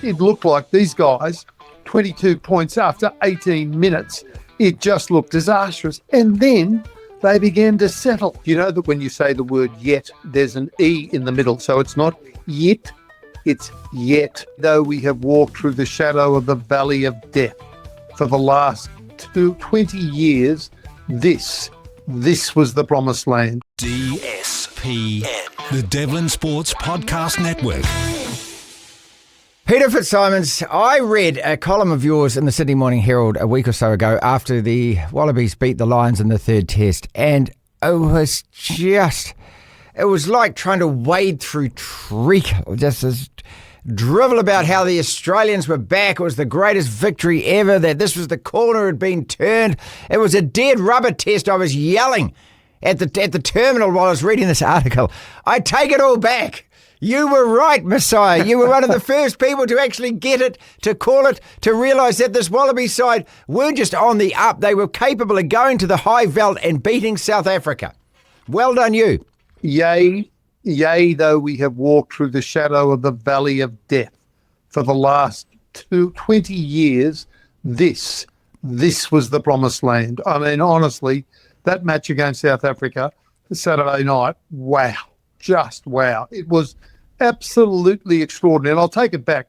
It looked like these guys, 22 points after 18 minutes. It just looked disastrous. And then they began to settle. You know that when you say the word yet, there's an E in the middle. So it's not yet, it's yet. Though we have walked through the shadow of the valley of death for the last 20 years, this was the promised land. DSPN, the Devlin Sports Podcast Network. Peter FitzSimons, I read a column of yours in the Sydney Morning Herald a week or so ago after the Wallabies beat the Lions in the third test, and it was like trying to wade through treacle, just this drivel about how the Australians were back. It was the greatest victory ever, that this was the corner had been turned. It was a dead rubber test. I was yelling at the terminal while I was reading this article. I take it all back. You were right, Messiah. You were one of the first people to actually get it, to call it, to realise that this Wallaby side weren't just on the up. They were capable of going to the high veld and beating South Africa. Well done, you. Yea, though we have walked through the shadow of the valley of death for the last 20 years, this was the promised land. I mean, honestly, that match against South Africa Saturday night, wow. Just wow. It was absolutely extraordinary. And I'll take it back.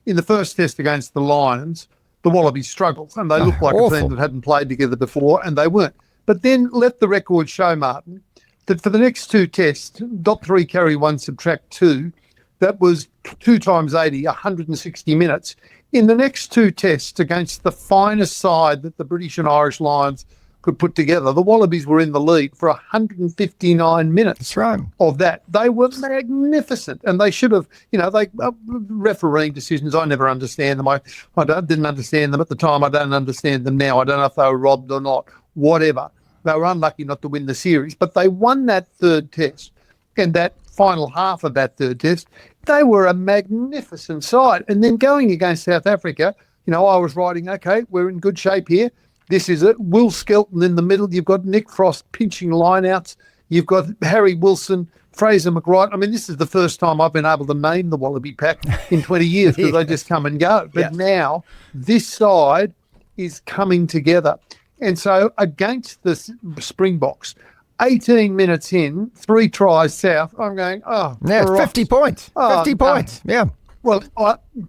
In the first test against the Lions, the Wallabies struggled and they looked like awful. A team that hadn't played together before, and they weren't. But then let the record show, Martin, that for the next two tests, dot 3 carry 1 subtract 2, that was 2 times 80, 160 minutes. In the next two tests against the finest side that the British and Irish Lions could put together, the Wallabies were in the lead for 159 minutes. That's right. Of that. They were magnificent, and they should have, refereeing decisions, I never understand them. I didn't understand them at the time. I don't understand them now. I don't know if they were robbed or not, whatever. They were unlucky not to win the series, but they won that third test, and that final half of that third test, they were a magnificent side. And then going against South Africa, I was writing, okay, we're in good shape here. This is it. Will Skelton in the middle. You've got Nick Frost pinching lineouts. You've got Harry Wilson, Fraser McWright. I mean, this is the first time I've been able to name the Wallaby pack in 20 years because they just come and go. But now this side is coming together. And so against the Springboks, 18 minutes in, 3 tries south, I'm going, yeah, 50 points. 50 points, yeah. Well,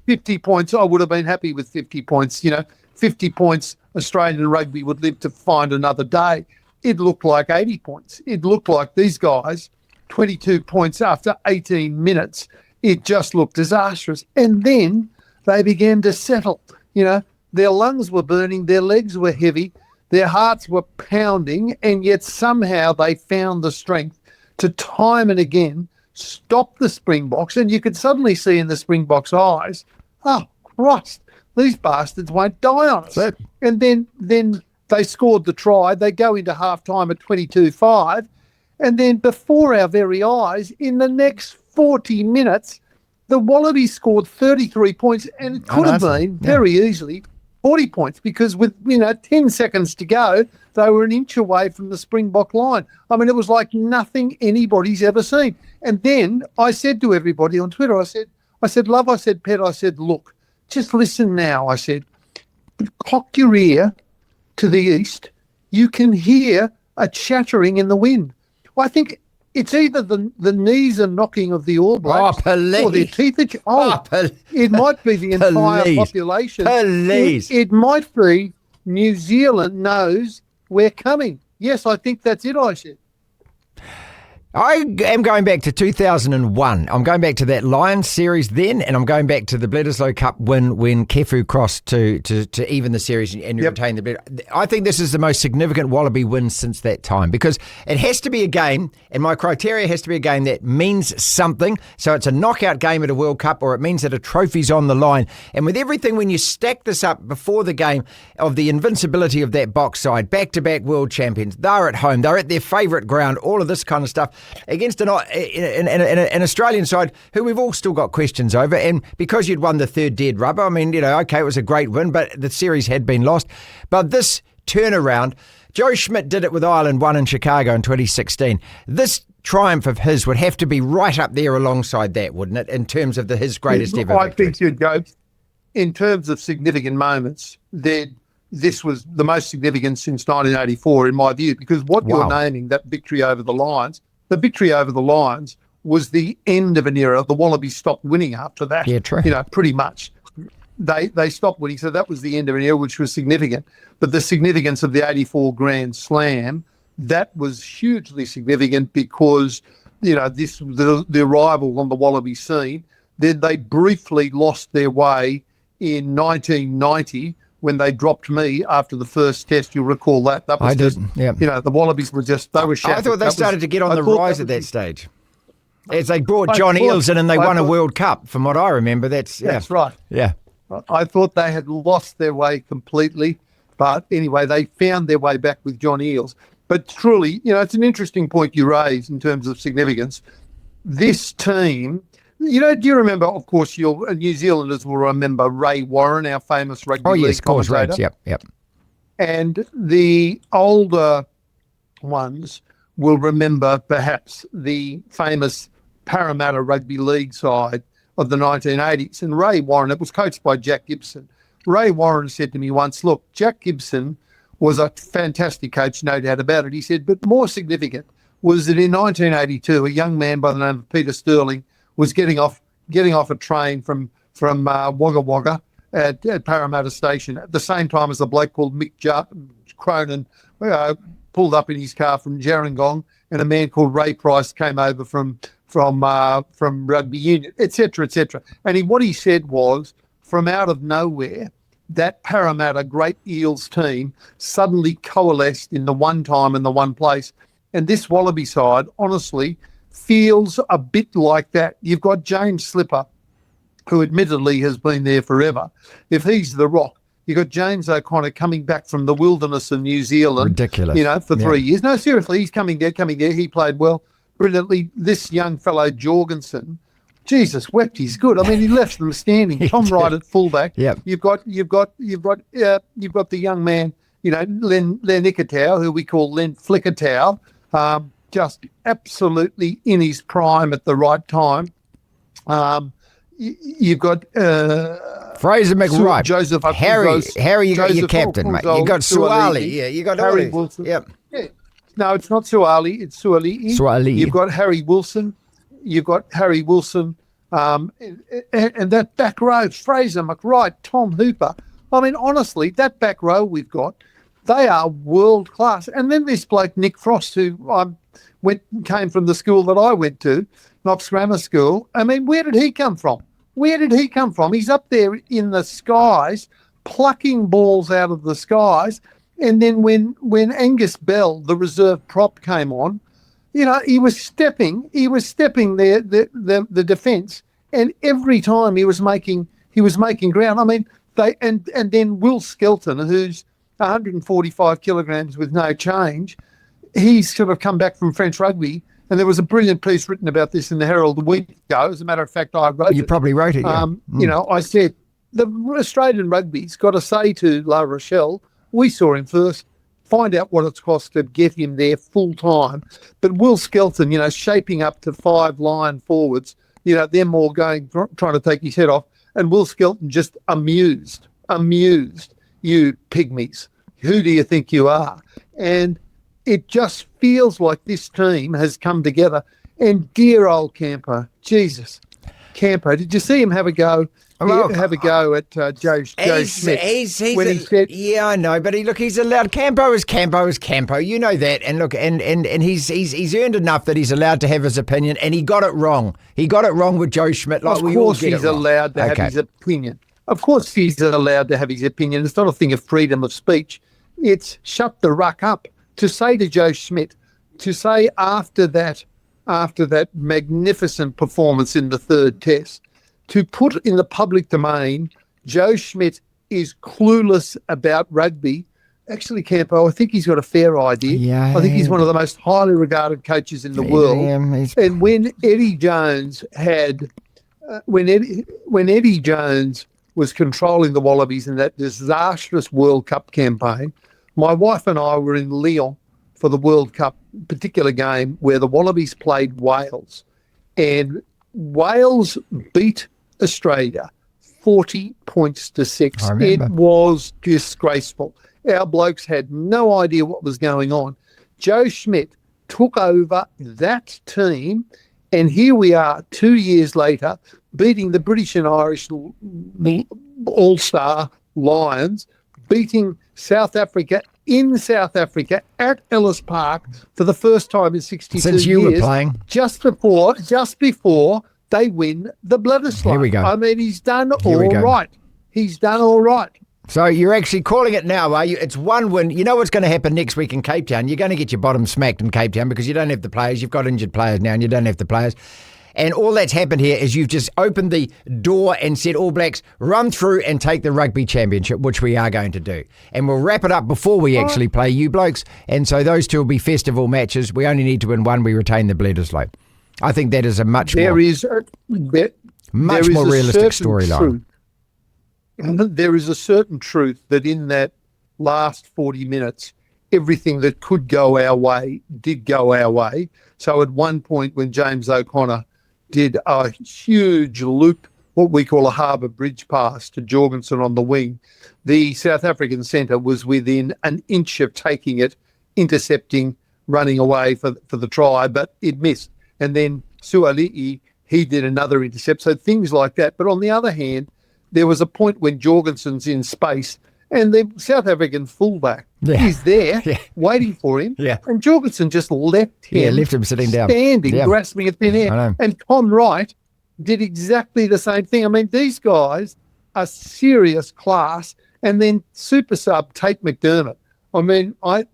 50 points, I would have been happy with 50 points. 50 points, Australian rugby would live to find another day. It looked like 80 points. It looked like these guys, 22 points after 18 minutes. It just looked disastrous. And then they began to settle. Their lungs were burning, their legs were heavy, their hearts were pounding, and yet somehow they found the strength to time and again stop the Springboks. And you could suddenly see in the Springboks' eyes, oh, Christ, these bastards won't die on us. And then they scored the try. They go into half-time at 22-5. And then before our very eyes, in the next 40 minutes, the Wallabies scored 33 points, and it could have been very easily 40 points because with, 10 seconds to go, they were an inch away from the Springbok line. I mean, it was like nothing anybody's ever seen. And then I said to everybody on Twitter, I said, Love, I said, Pet, I said, look, just listen now, I said. Cock your ear to the east. You can hear a chattering in the wind. Well, I think it's either the knees are knocking of the All Blacks or their teeth are... it might be the entire population. It might be New Zealand knows we're coming. Yes, I think that's it, I said. I am going back to 2001. I'm going back to that Lions series then, and I'm going back to the Bledisloe Cup win when Kefu crossed to even the series and you retain the Bledisloe. I think this is the most significant Wallaby win since that time because it has to be a game, and my criteria has to be a game that means something. So it's a knockout game at a World Cup, or it means that a trophy's on the line. And with everything, when you stack this up before the game of the invincibility of that Box side, back-to-back world champions, they're at home, they're at their favourite ground, all of this kind of stuff, against an Australian side who we've all still got questions over. And because you'd won the third dead rubber, I mean, okay, it was a great win, but the series had been lost. But this turnaround, Joe Schmidt did it with Ireland, won in Chicago in 2016. This triumph of his would have to be right up there alongside that, wouldn't it, in terms of his greatest ever victory? I think you'd go, in terms of significant moments, this was the most significant since 1984, in my view, because what you're naming, that victory over the Lions, was the end of an era. The Wallabies stopped winning after that. Yeah, true. Pretty much. They stopped winning, so that was the end of an era, which was significant. But the significance of the 84 Grand Slam, that was hugely significant because, this the arrival on the Wallaby scene. Then they briefly lost their way in 1990 when they dropped me after the first test. You'll recall that. That was the Wallabies were they were shattered. I thought they started to get on the rise at that stage. As they brought John Eels in and they won a World Cup, from what I remember. That's right. Yeah. I thought they had lost their way completely. But anyway, they found their way back with John Eels. But truly, it's an interesting point you raise in terms of significance. This team, do you remember, of course, New Zealanders will remember Ray Warren, our famous rugby league commentator. Reds, yep. And the older ones will remember perhaps the famous Parramatta Rugby League side of the 1980s. And Ray Warren, it was coached by Jack Gibson. Ray Warren said to me once, look, Jack Gibson was a fantastic coach, no doubt about it. He said, but more significant was that in 1982, a young man by the name of Peter Sterling was getting off a train from Wagga Wagga at Parramatta Station at the same time as a bloke called Mick Cronin pulled up in his car from Gerringong, and a man called Ray Price came over from Rugby Union, etc., etc. And what he said was, from out of nowhere, that Parramatta Great Eels team suddenly coalesced in the one time and the one place. And this Wallaby side, honestly, feels a bit like that. You've got James Slipper, who admittedly has been there forever. If he's the rock, you've got James O'Connor coming back from the wilderness of New Zealand. Ridiculous. For 3 years. No, seriously, he's coming there. He played well, brilliantly. This young fellow, Jorgensen, Jesus wept. He's good. I mean, he left them standing. Tom Wright at fullback. Yep. You've got the young man, Len Ikitau, who we call Len Flickitau, just absolutely in his prime at the right time. You've got Fraser McRipe, Joseph Harry. You got your captain, mate. You got Suali. Yeah, you got Harry Wilson. Yep. Yeah. No, it's not Suali. It's Suali. You've got Harry Wilson. And that back row, Fraser McRipe, Tom Hooper. I mean, honestly, that back row we've got, they are world class. And then this bloke Nick Frost, who came from the school that I went to, Knox Grammar School. I mean, where did he come from? He's up there in the skies, plucking balls out of the skies. And then when Angus Bell, the reserve prop, came on, he was stepping the defence, and every time he was making ground. I mean, and then Will Skelton, who's 145 kilograms with no change, he's sort of come back from French rugby, and there was a brilliant piece written about this in the Herald a week ago. As a matter of fact, I wrote it. You probably wrote it, yeah. I said, the Australian rugby's got to say to La Rochelle, we saw him first, find out what it's cost to get him there full time. But Will Skelton, shaping up to 5 line forwards, they're more trying to take his head off. And Will Skelton just amused, you pygmies. Who do you think you are? And it just feels like this team has come together. And dear old Campo, Jesus, Campo, did you see him have a go? Have a go at Joe Schmidt. He said, yeah, I know, but he's allowed. Campo is Campo. You know that, and look, and he's earned enough that he's allowed to have his opinion, and he got it wrong. He got it wrong with Joe Schmidt. Like, of course, he's allowed to have his opinion. Of course, he's allowed to have his opinion. It's not a thing of freedom of speech. It's shut the ruck up. To say to Joe Schmidt, to say after that magnificent performance in the third test, to put in the public domain, Joe Schmidt is clueless about rugby. Actually, Campo, I think he's got a fair idea. Yeah, I think he's one of the most highly regarded coaches in the world. And when Eddie Jones when Eddie Jones was controlling the Wallabies in that disastrous World Cup campaign, my wife and I were in Lyon for the World Cup particular game where the Wallabies played Wales, and Wales beat Australia 40 points to 6. I remember. It was disgraceful. Our blokes had no idea what was going on. Joe Schmidt took over that team, and here we are 2 years later beating the British and Irish All-Star Lions, beating South Africa in South Africa at Ellis Park for the first time in 62 Since you years. were playing. Just before they win the Bledisloe. Here we go. I mean, he's done Here we all go. right. He's done all right. So you're actually calling it now, are you? It's one win. You know what's going to happen next week in Cape Town? You're going to get your bottom smacked in Cape Town because you don't have the players. You've got injured players now and you don't have the players. And all that's happened here is you've just opened the door and said, All Blacks, run through and take the Rugby Championship, which we are going to do. And we'll wrap it up before we actually play you blokes. And so those two will be festival matches. We only need to win one. We retain the Bledisloe. I think that is a much more realistic storyline. There is a certain truth that in that last 40 minutes, everything that could go our way did go our way. So at one point when James O'Connor did a huge loop, what we call a harbour bridge pass to Jorgensen on the wing, the South African centre was within an inch of taking it, intercepting, running away for the try, but it missed. And then Suali'i, he did another intercept. So things like that. But on the other hand, there was a point when Jorgensen's in space and the South African fullback is there waiting for him. Yeah. And Jorgensen just left him sitting down. Standing, grasping at thin air. And Tom Wright did exactly the same thing. I mean, these guys are serious class. And then super sub Tate McDermott. I mean, I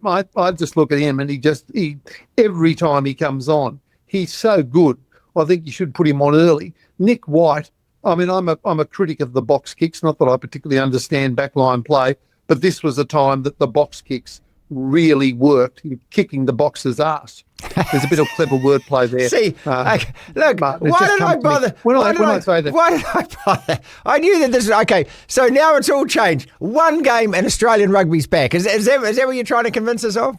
just look at him and he every time he comes on, he's so good. I think you should put him on early. Nick White, I mean, I'm a critic of the box kicks, not that I particularly understand backline play, but this was a time that the box kicks really worked in kicking the boxer's ass. There's a bit of clever wordplay there. See, look, Martin, why did I bother? When I say that? Why did I bother? I knew that this was, okay, so now it's all changed. One game and Australian rugby's back. Is that what you're trying to convince us of?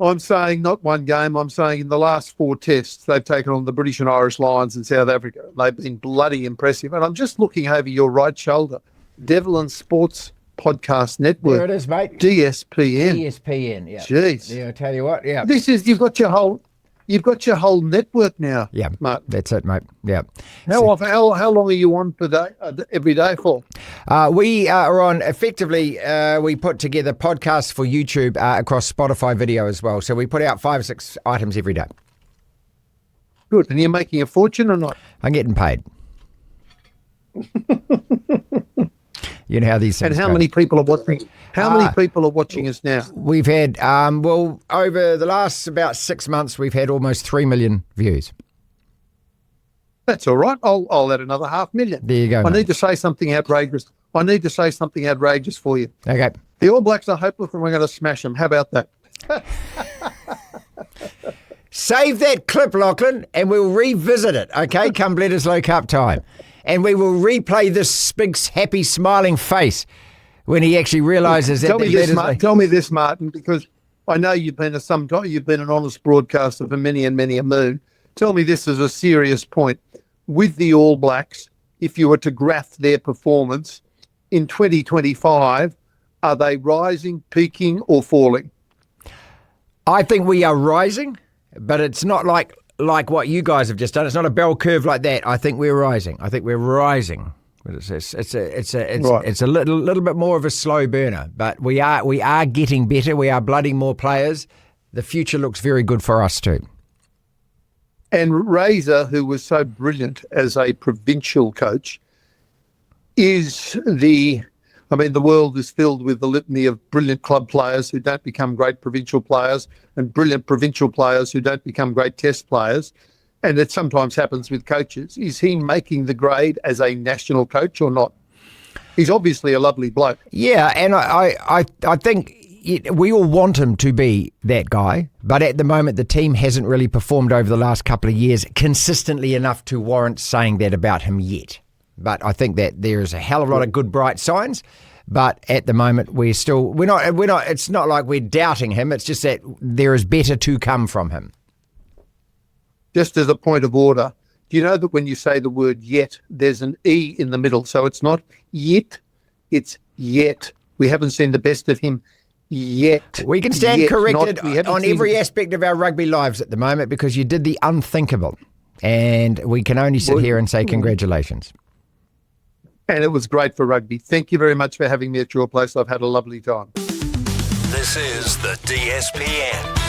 I'm saying not one game. I'm saying in the last 4 tests, they've taken on the British and Irish Lions in South Africa. They've been bloody impressive. And I'm just looking over your right shoulder. Devlin Sports Podcast Network. There it is, mate. DSPN. DSPN, yeah. Jeez. Yeah, I tell you what, yeah. This is, you've got your whole network now. Yeah, Martin. That's it, mate. Yeah. How long are you on per day, every day for? We are on, effectively, we put together podcasts for YouTube across Spotify video as well. So we put out 5 or 6 items every day. Good. And you're making a fortune or not? I'm getting paid. You know how these things And how go. many people are watching? How many people are watching us now? We've had, over the last about 6 months, we've had almost 3 million views. That's all right. I'll add another 500,000. There you go. I need to say something outrageous. For you. Okay. The All Blacks are hopeless and we're going to smash them. How about that? Save that clip, Lachlan, and we'll revisit it, okay, come Bledisloe Cup time. And we will replay this big, happy, smiling face when he actually realises that... Tell me this, Martin, because I know you've been an honest broadcaster for many and many a moon. Tell me this as a serious point. With the All Blacks, if you were to graph their performance in 2025, are they rising, peaking or falling? I think we are rising, but it's not like what you guys have just done. It's not a bell curve like that. I think we're rising. But it's a little bit more of a slow burner, but we are getting better. We are blooding more players. The future looks very good for us too. And Razor, who was so brilliant as a provincial coach, the world is filled with the litany of brilliant club players who don't become great provincial players and brilliant provincial players who don't become great test players. And it sometimes happens with coaches. Is he making the grade as a national coach or not? He's obviously a lovely bloke. Yeah, and I think we all want him to be that guy, but at the moment the team hasn't really performed over the last couple of years consistently enough to warrant saying that about him yet. But I think that there is a hell of a lot of good, bright signs. But at the moment, we're not. It's not like we're doubting him. It's just that there is better to come from him. Just as a point of order, do you know that when you say the word yet, there's an E in the middle? So it's not yet, it's yet. We haven't seen the best of him yet. We can stand corrected on every aspect of our rugby lives at the moment because you did the unthinkable. And we can only sit here and say congratulations. And it was great for rugby. Thank you very much for having me at your place. I've had a lovely time. This is the DSPN.